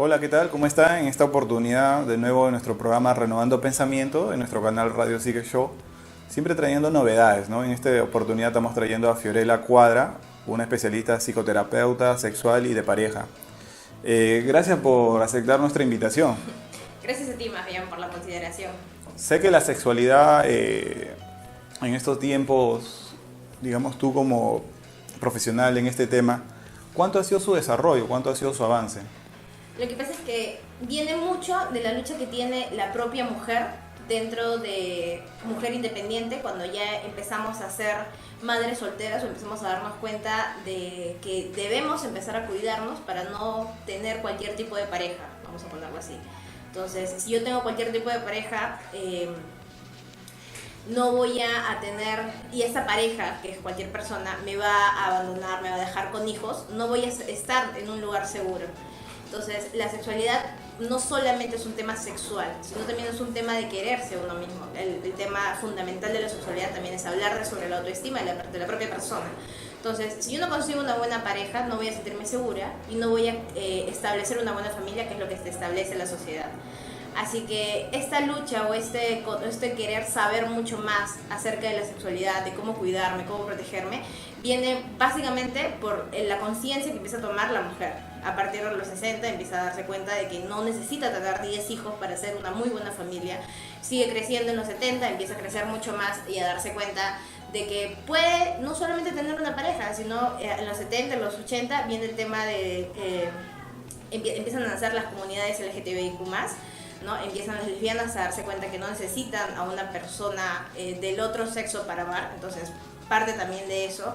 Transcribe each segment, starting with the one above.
Hola, ¿qué tal? ¿Cómo está? En esta oportunidad, de nuevo, en nuestro programa Renovando Pensamiento, en nuestro canal Radio Psique Show, siempre trayendo novedades, ¿no? En esta oportunidad estamos trayendo a Fiorella Cuadra, una especialista psicoterapeuta sexual y de pareja. Gracias por aceptar nuestra invitación. Gracias a ti, más bien, por la consideración. Sé que la sexualidad en estos tiempos, digamos tú como profesional en este tema, ¿cuánto ha sido su desarrollo? ¿Cuánto ha sido su avance? Lo que pasa es que viene mucho de la lucha que tiene la propia mujer dentro de mujer independiente, cuando ya empezamos a ser madres solteras o empezamos a darnos cuenta de que debemos empezar a cuidarnos para no tener cualquier tipo de pareja, vamos a ponerlo así. Entonces, si yo tengo cualquier tipo de pareja, no voy a tener, y esa pareja, que es cualquier persona, me va a abandonar, me va a dejar con hijos, no voy a estar en un lugar seguro. Entonces, la sexualidad no solamente es un tema sexual, sino también es un tema de quererse uno mismo. El tema fundamental de la sexualidad también es hablar sobre la autoestima de la propia persona. Entonces, si yo no consigo una buena pareja, no voy a sentirme segura y no voy a establecer una buena familia, que es lo que se establece en la sociedad. Así que esta lucha o este querer saber mucho más acerca de la sexualidad, de cómo cuidarme, cómo protegerme, viene básicamente por la conciencia que empieza a tomar la mujer. A partir de los 60 empieza a darse cuenta de que no necesita tener 10 hijos para ser una muy buena familia. Sigue creciendo en los 70, empieza a crecer mucho más y a darse cuenta de que puede no solamente tener una pareja, sino en los 70, en los 80 viene el tema de empiezan a nacer las comunidades LGTBIQ+, ¿no? Empiezan las lesbianas a darse cuenta que no necesitan a una persona del otro sexo para amar, entonces parte también de eso,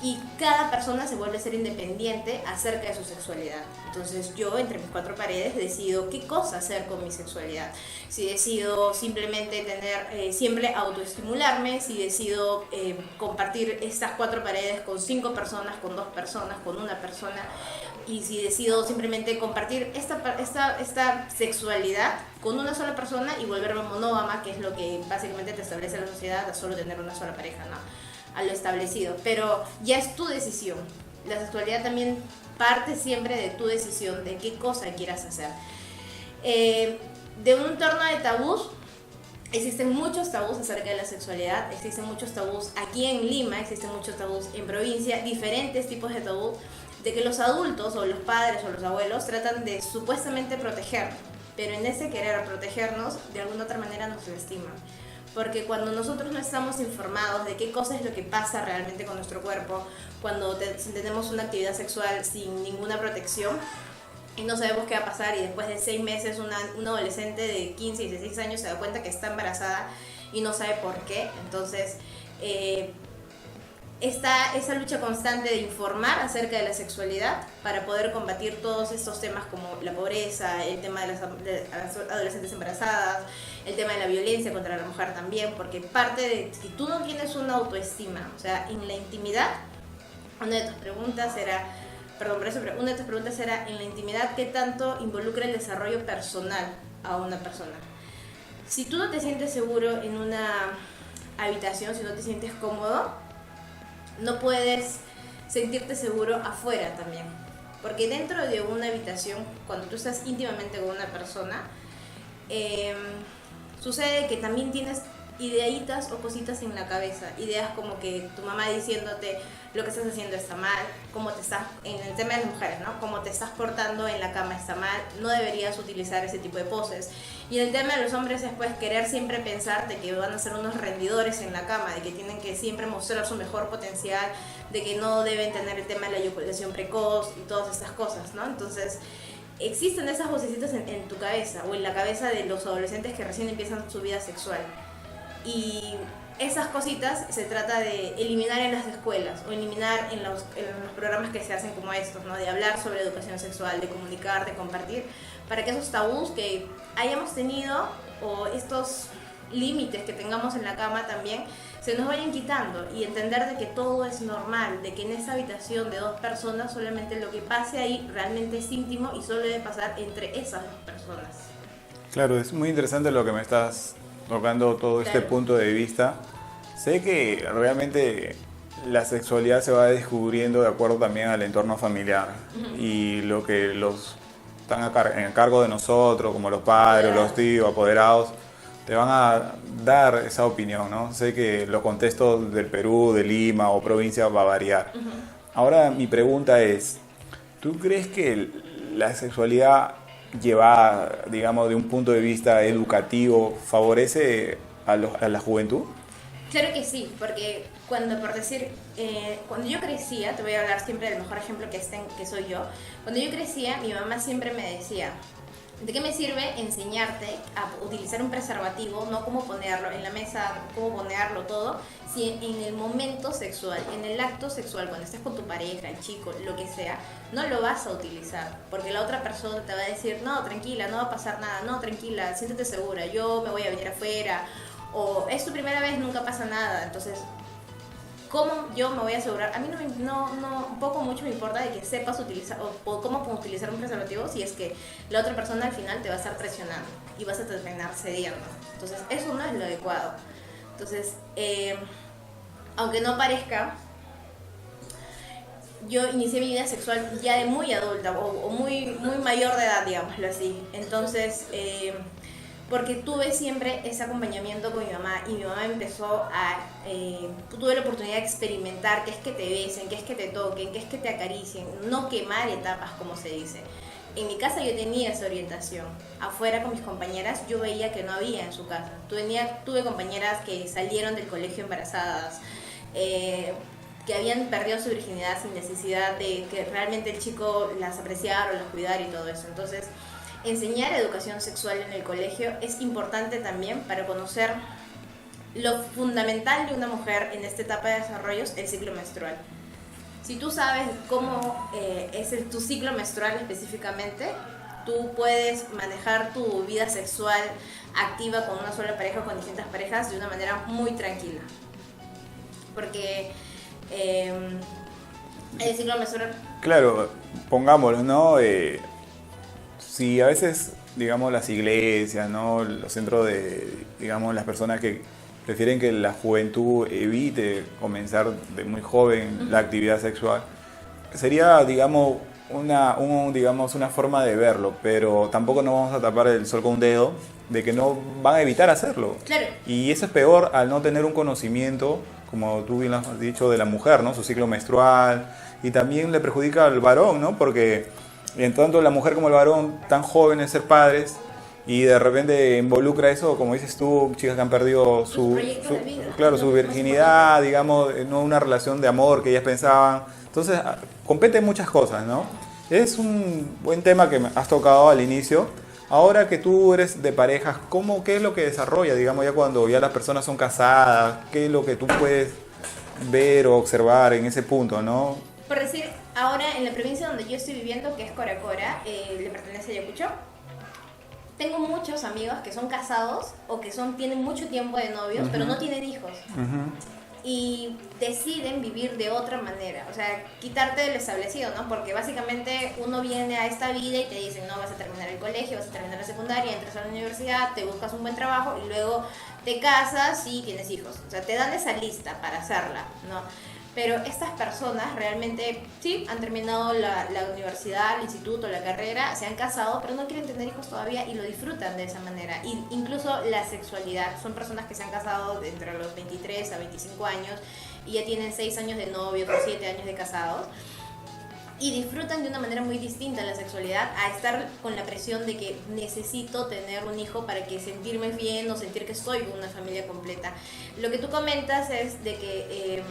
y cada persona se vuelve a ser independiente acerca de su sexualidad. Entonces yo, entre mis cuatro paredes, decido qué cosa hacer con mi sexualidad. Si decido simplemente siempre autoestimularme, si decido compartir estas cuatro paredes con 5 personas, con 2 personas, con una persona, y si decido simplemente compartir esta sexualidad con una sola persona y volverme monógama, que es lo que básicamente te establece la sociedad, a solo tener una sola pareja, ¿no? A lo establecido, pero ya es tu decisión. La sexualidad también parte siempre de tu decisión, de qué cosa quieras hacer. De un entorno de tabús, existen muchos tabús acerca de la sexualidad, existen muchos tabús aquí en Lima, existen muchos tabús en provincia, diferentes tipos de tabú, de que los adultos o los padres o los abuelos tratan de supuestamente proteger, pero en ese querer protegernos, de alguna otra manera nos lastiman. Porque cuando nosotros no estamos informados de qué cosa es lo que pasa realmente con nuestro cuerpo, cuando tenemos una actividad sexual sin ninguna protección y no sabemos qué va a pasar, y después de 6 meses una adolescente de 15 y 16 años se da cuenta que está embarazada y no sabe por qué, entonces está esa lucha constante de informar acerca de la sexualidad para poder combatir todos estos temas como la pobreza, el tema de las adolescentes embarazadas, el tema de la violencia contra la mujer también, porque parte de si tú no tienes una autoestima, o sea, en la intimidad, una de tus preguntas era, en la intimidad, ¿qué tanto involucra el desarrollo personal a una persona? Si tú no te sientes seguro en una habitación, si no te sientes cómodo, no puedes sentirte seguro afuera también, porque dentro de una habitación, cuando tú estás íntimamente con una persona, sucede que también tienes ideitas o cositas en la cabeza, ideas como que tu mamá diciéndote lo que estás haciendo está mal, cómo te estás, en el tema de las mujeres, ¿no? Cómo te estás portando en la cama está mal, no deberías utilizar ese tipo de poses. Y en el tema de los hombres es pues querer siempre pensar de que van a ser unos rendidores en la cama, de que tienen que siempre mostrar su mejor potencial, de que no deben tener el tema de la eyaculación precoz y todas estas cosas, ¿no? Entonces existen esas vocecitas en tu cabeza o en la cabeza de los adolescentes que recién empiezan su vida sexual. Y esas cositas se trata de eliminar en las escuelas o eliminar en los programas que se hacen como estos, ¿no? De hablar sobre educación sexual, de comunicar, de compartir, para que esos tabús que hayamos tenido o estos límites que tengamos en la cama también se nos vayan quitando, y entender de que todo es normal, de que en esa habitación de 2 personas solamente lo que pase ahí realmente es íntimo y solo debe pasar entre esas 2 personas. Claro, es muy interesante lo que me estás tocando, todo este punto de vista. Sé que realmente la sexualidad se va descubriendo de acuerdo también al entorno familiar y lo que los están en el cargo de nosotros, como los padres, los tíos, apoderados, te van a dar esa opinión, ¿no? Sé que los contextos del Perú, de Lima o provincia va a variar. Ahora mi pregunta es, ¿tú crees que la sexualidad llevada, digamos, de un punto de vista educativo favorece a la juventud? Claro que sí, porque cuando yo crecía, te voy a hablar siempre del mejor ejemplo que soy yo. Cuando yo crecía, mi mamá siempre me decía, ¿de qué me sirve enseñarte a utilizar un preservativo, no cómo ponerlo en la mesa, cómo ponerlo todo, si en el momento sexual, en el acto sexual, cuando estés con tu pareja, el chico, lo que sea, no lo vas a utilizar? Porque la otra persona te va a decir, no, tranquila, no va a pasar nada, no, tranquila, siéntete segura, yo me voy a venir afuera, o es tu primera vez, nunca pasa nada. Entonces, ¿cómo yo me voy a asegurar? A mí poco mucho me importa de que sepas utilizar o cómo utilizar un preservativo si es que la otra persona al final te va a estar presionando y vas a terminar cediendo. Entonces, eso no es lo adecuado. Entonces, aunque no parezca, yo inicié mi vida sexual ya de muy adulta o muy mayor de edad, digámoslo así. Entonces, porque tuve siempre ese acompañamiento con mi mamá y mi mamá empezó tuve la oportunidad de experimentar qué es que te besen, qué es que te toquen, qué es que te acaricien, no quemar etapas, como se dice. En mi casa yo tenía esa orientación. Afuera con mis compañeras yo veía que no había en su casa. Tuve compañeras que salieron del colegio embarazadas, que habían perdido su virginidad sin necesidad de que realmente el chico las apreciara o las cuidara y todo eso. Entonces, enseñar educación sexual en el colegio es importante también para conocer lo fundamental de una mujer en esta etapa de desarrollo, el ciclo menstrual. Si tú sabes cómo es tu ciclo menstrual específicamente, tú puedes manejar tu vida sexual activa con una sola pareja o con distintas parejas de una manera muy tranquila. Porque el ciclo menstrual... Claro, pongámoslo, ¿no? Si a veces, digamos, las iglesias, ¿no? Los centros de, digamos, las personas que prefieren que la juventud evite comenzar de muy joven la actividad sexual, sería, digamos, una forma de verlo, pero tampoco nos vamos a tapar el sol con un dedo de que no van a evitar hacerlo. Claro. Y eso es peor al no tener un conocimiento, como tú bien lo has dicho, de la mujer, ¿no? Su ciclo menstrual, y también le perjudica al varón, ¿no? Porque en tanto la mujer como el varón, tan jóvenes, ser padres, y de repente involucra eso, como dices tú, chicas que han perdido su virginidad, digamos, no una relación de amor que ellas pensaban. Entonces, competen muchas cosas, ¿no? Es un buen tema que has tocado al inicio. Ahora que tú eres de parejas, ¿qué es lo que desarrolla, digamos, ya cuando ya las personas son casadas? ¿Qué es lo que tú puedes ver o observar en ese punto, no? Por decir, ahora en la provincia donde yo estoy viviendo, que es Coracora, le pertenece a Ayacucho, tengo muchos amigos que son casados o que tienen mucho tiempo de novios, pero no tienen hijos. Y deciden vivir de otra manera, o sea, quitarte del establecido, ¿no? Porque básicamente uno viene a esta vida y te dicen, no, vas a terminar el colegio, vas a terminar la secundaria, entras a la universidad, te buscas un buen trabajo y luego te casas y tienes hijos. O sea, te dan esa lista para hacerla, ¿no? Pero estas personas realmente, sí, han terminado la universidad, el instituto, la carrera, se han casado, pero no quieren tener hijos todavía y lo disfrutan de esa manera. Y incluso la sexualidad, son personas que se han casado entre los 23 a 25 años y ya tienen 6 años de novios o 7 años de casados. Y disfrutan de una manera muy distinta la sexualidad a estar con la presión de que necesito tener un hijo para que sentirme bien o sentir que soy una familia completa. Lo que tú comentas es de que...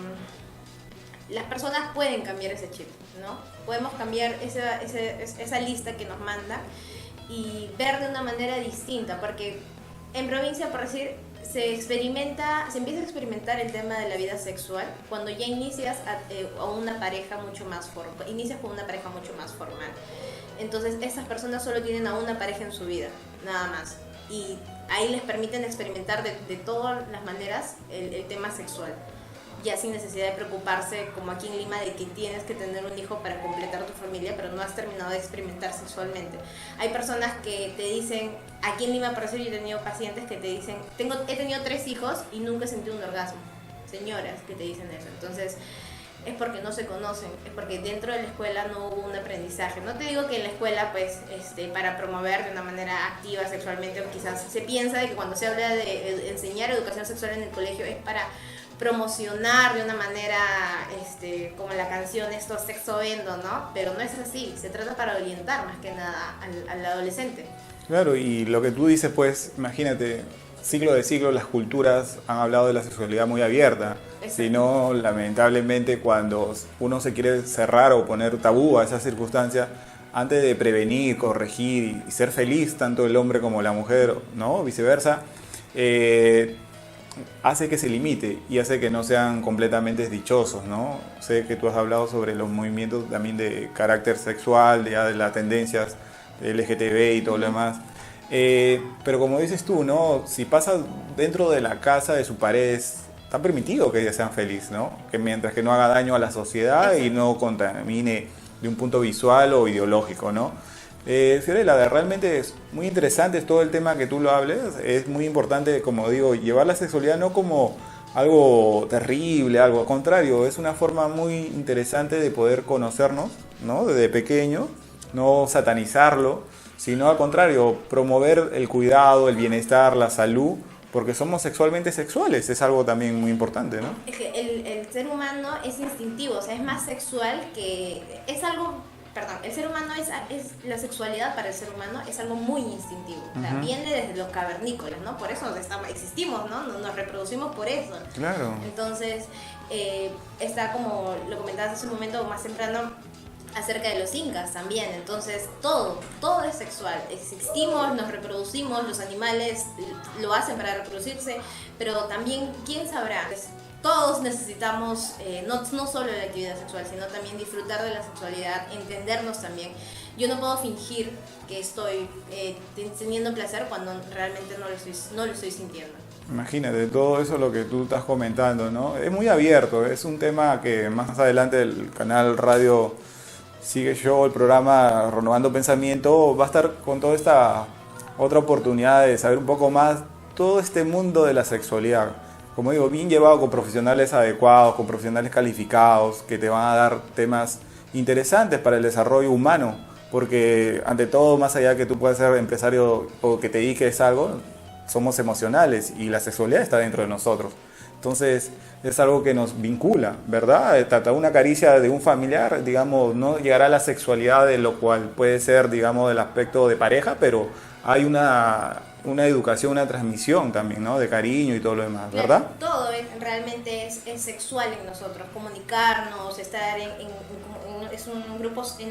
las personas pueden cambiar ese chip, ¿no? Podemos cambiar esa lista que nos manda y ver de una manera distinta, porque en provincia, por decir, se empieza a experimentar el tema de la vida sexual cuando ya inicias con una pareja mucho más formal. Entonces, estas personas solo tienen a una pareja en su vida, nada más. Y ahí les permiten experimentar de todas las maneras el tema sexual, ya sin necesidad de preocuparse, como aquí en Lima, de que tienes que tener un hijo para completar tu familia, pero no has terminado de experimentar sexualmente. Hay personas que te dicen, aquí en Lima, por eso yo he tenido pacientes que te dicen, he tenido 3 hijos y nunca he sentido un orgasmo. Señoras que te dicen eso. Entonces, es porque no se conocen, es porque dentro de la escuela no hubo un aprendizaje. No te digo que en la escuela, pues, para promover de una manera activa sexualmente, o quizás se piensa de que cuando se habla de enseñar educación sexual en el colegio es para promocionar de una manera, como la canción esto, sexo vendo, ¿no? Pero no es así, se trata para orientar más que nada al adolescente. Claro, y lo que tú dices, pues, imagínate, siglo de siglo las culturas han hablado de la sexualidad muy abierta, sino lamentablemente cuando uno se quiere cerrar o poner tabú a esa circunstancia, antes de prevenir, corregir y ser feliz, tanto el hombre como la mujer, ¿no? Viceversa, hace que se limite y hace que no sean completamente dichosos, ¿no? Sé que tú has hablado sobre los movimientos también de carácter sexual, de las tendencias LGTB y todo lo demás. Pero como dices tú, ¿no? Si pasa dentro de la casa de su pared, está permitido que ellas sean felices, ¿no? Que mientras que no haga daño a la sociedad y no contamine de un punto visual o ideológico, ¿no? Fiorella, realmente es muy interesante todo el tema que tú lo hables. Es muy importante, como digo, llevar la sexualidad no como algo terrible, algo al contrario, es una forma muy interesante de poder conocernos, ¿no? Desde pequeño, no satanizarlo, sino al contrario, promover el cuidado, el bienestar, la salud, porque somos sexualmente sexuales, es algo también muy importante, ¿no? Es que el ser humano es instintivo, o sea, es más sexual que... Es algo... Perdón, el ser humano la sexualidad para el ser humano es algo muy instintivo, o sea, viene desde los cavernícolas, ¿no? Por eso existimos, ¿no? Nos reproducimos por eso. Claro. Entonces, está como lo comentabas hace un momento más temprano, acerca de los incas también. Entonces todo es sexual, existimos, nos reproducimos, los animales lo hacen para reproducirse, pero también, ¿quién sabrá? Pues, todos necesitamos no solo la actividad sexual, sino también disfrutar de la sexualidad, entendernos también. Yo no puedo fingir que estoy teniendo placer cuando realmente no lo estoy sintiendo. Imagínate, todo eso lo que tú estás comentando, ¿no? Es muy abierto, es un tema que más adelante el canal Radio Sigue Show, el programa Renovando Pensamiento, va a estar con toda esta otra oportunidad de saber un poco más todo este mundo de la sexualidad. Como digo, bien llevado con profesionales adecuados, con profesionales calificados, que te van a dar temas interesantes para el desarrollo humano, porque ante todo, más allá que tú puedas ser empresario o que te dediques a algo, somos emocionales y la sexualidad está dentro de nosotros. Entonces es algo que nos vincula, ¿verdad? Tratar una caricia de un familiar, digamos, no llegará a la sexualidad de lo cual puede ser, digamos, del aspecto de pareja, pero hay una educación, una transmisión también, ¿no? De cariño y todo lo demás, ¿verdad? Todo realmente es sexual en nosotros, comunicarnos, estar en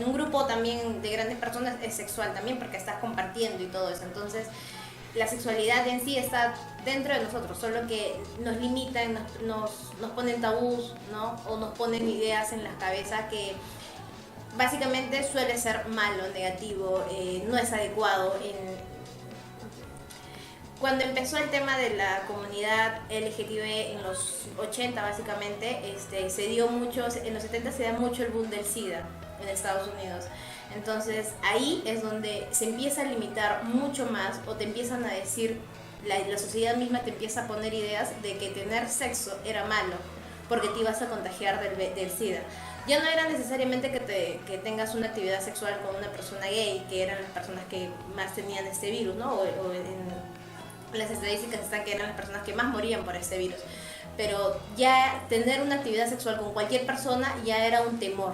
un grupo también de grandes personas es sexual también porque estás compartiendo y todo eso. Entonces la sexualidad en sí está dentro de nosotros, solo que nos limitan, nos ponen tabús, ¿no? O nos ponen ideas en la cabeza que básicamente suele ser malo, negativo, no es adecuado. Cuando empezó el tema de la comunidad LGTB en los 80 básicamente, se dio mucho, en los 70 se da mucho el boom del SIDA en Estados Unidos. Entonces ahí es donde se empieza a limitar mucho más o te empiezan a decir, la sociedad misma te empieza a poner ideas de que tener sexo era malo porque te ibas a contagiar del SIDA. Ya no era necesariamente que tengas una actividad sexual con una persona gay, que eran las personas que más tenían este virus, ¿no? O en las estadísticas están que eran las personas que más morían por este virus. Pero ya tener una actividad sexual con cualquier persona ya era un temor.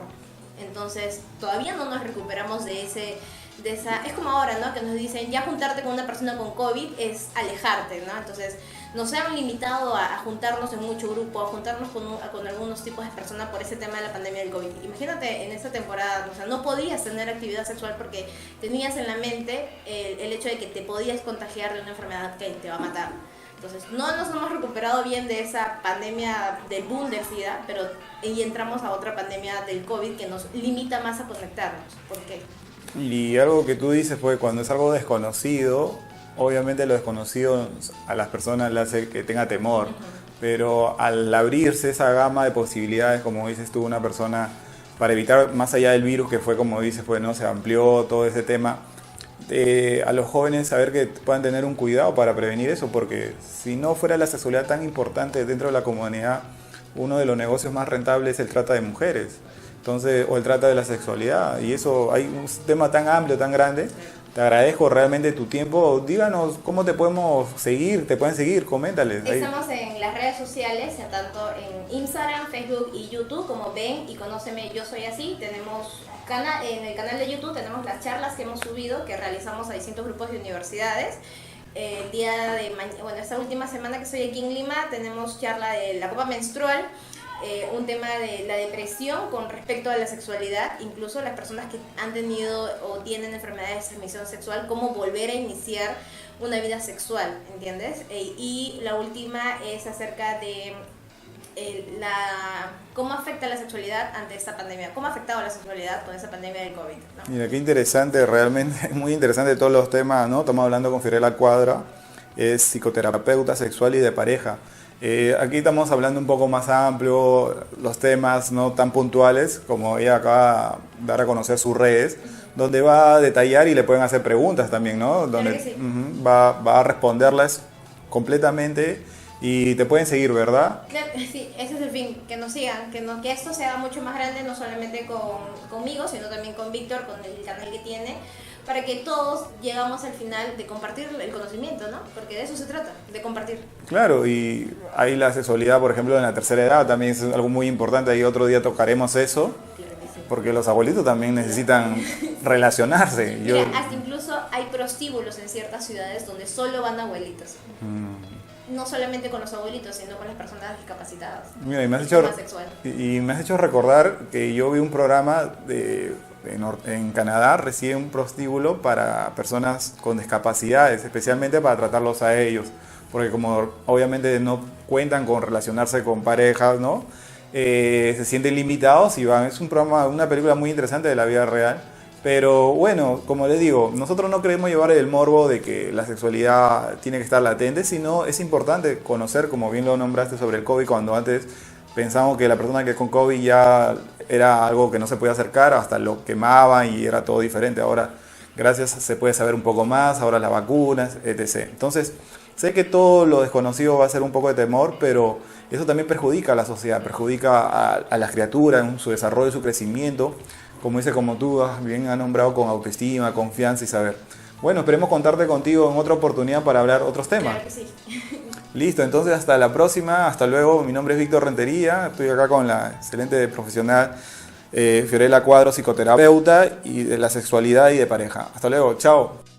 Entonces todavía no nos recuperamos de esa... Es como ahora, ¿no? Que nos dicen, ya juntarte con una persona con COVID es alejarte, ¿no? Entonces nos han limitado a juntarnos en mucho grupo, a juntarnos con algunos tipos de personas por ese tema de la pandemia del COVID. Imagínate en esta temporada, o sea, no podías tener actividad sexual porque tenías en la mente el hecho de que te podías contagiar de una enfermedad que te va a matar. Entonces no nos hemos recuperado bien de esa pandemia del boom del SIDA, pero y entramos a otra pandemia del COVID que nos limita más a conectarnos. ¿Por qué? Y algo que tú dices fue cuando es algo desconocido, obviamente lo desconocido a las personas le hace que tenga temor, pero al abrirse esa gama de posibilidades, como dices tú, una persona, para evitar más allá del virus que fue como dices, pues, ¿no? Se amplió todo ese tema, a los jóvenes saber que puedan tener un cuidado para prevenir eso, porque si no fuera la sexualidad tan importante dentro de la comunidad, uno de los negocios más rentables es el trata de mujeres, entonces, o el trata de la sexualidad, y eso, hay un tema tan amplio, tan grande. Te agradezco realmente tu tiempo. Díganos cómo te podemos seguir, te pueden seguir, coméntales. Estamos en las redes sociales, tanto en Instagram, Facebook y YouTube, como ven y conóceme, yo soy así. Tenemos en el canal de YouTube tenemos las charlas que hemos subido, que realizamos a distintos grupos de universidades. El día de mañana, esta última semana que estoy aquí en Lima, tenemos charla de la copa menstrual. Un tema de la depresión con respecto a la sexualidad, incluso las personas que han tenido o tienen enfermedades de transmisión sexual, cómo volver a iniciar una vida sexual, ¿entiendes? Y la última es acerca de cómo afecta la sexualidad ante esta pandemia, cómo ha afectado la sexualidad con esta pandemia del COVID, ¿no? Mira, qué interesante, realmente muy interesante todos los temas, ¿no? Estamos hablando con Fiorella Cuadra, es psicoterapeuta sexual y de pareja. Aquí estamos hablando un poco más amplio, los temas no tan puntuales, como ella acaba de dar a conocer sus redes, donde va a detallar y le pueden hacer preguntas también, ¿no? Donde sí. va a responderlas completamente y te pueden seguir, ¿verdad? Sí, ese es el fin, que nos sigan, que esto sea mucho más grande, no solamente conmigo, sino también con Víctor, con el canal que tiene, para que todos llegamos al final de compartir el conocimiento, ¿no? Porque de eso se trata, de compartir. Claro, y ahí la sexualidad, por ejemplo, en la tercera edad también es algo muy importante, ahí otro día tocaremos eso, Claro que sí. porque los abuelitos también necesitan relacionarse. Mira, hasta incluso hay prostíbulos en ciertas ciudades donde solo van abuelitos. No solamente con los abuelitos, sino con las personas discapacitadas. Mira, y me has hecho recordar que yo vi un programa en Canadá, recibe un prostíbulo para personas con discapacidades, especialmente para tratarlos a ellos, porque como obviamente no cuentan con relacionarse con parejas, ¿no? Se sienten limitados y van. Es un programa, una película muy interesante de la vida real. Pero bueno, como les digo, nosotros no queremos llevar el morbo de que la sexualidad tiene que estar latente, sino es importante conocer, como bien lo nombraste sobre el COVID, cuando antes pensamos que la persona que con COVID ya era algo que no se podía acercar, hasta lo quemaban y era todo diferente. Ahora, gracias, se puede saber un poco más, ahora las vacunas, etc. Entonces, sé que todo lo desconocido va a ser un poco de temor, pero eso también perjudica a la sociedad, perjudica a las criaturas en su desarrollo, su crecimiento. Como dice, como tú bien has nombrado, con autoestima, confianza y saber. Bueno, esperemos contarte contigo en otra oportunidad para hablar otros temas. Claro que sí. Listo, entonces hasta la próxima, hasta luego. Mi nombre es Víctor Rentería, estoy acá con la excelente profesional Fiorella Cuadra, psicoterapeuta y de la sexualidad y de pareja. Hasta luego, chao.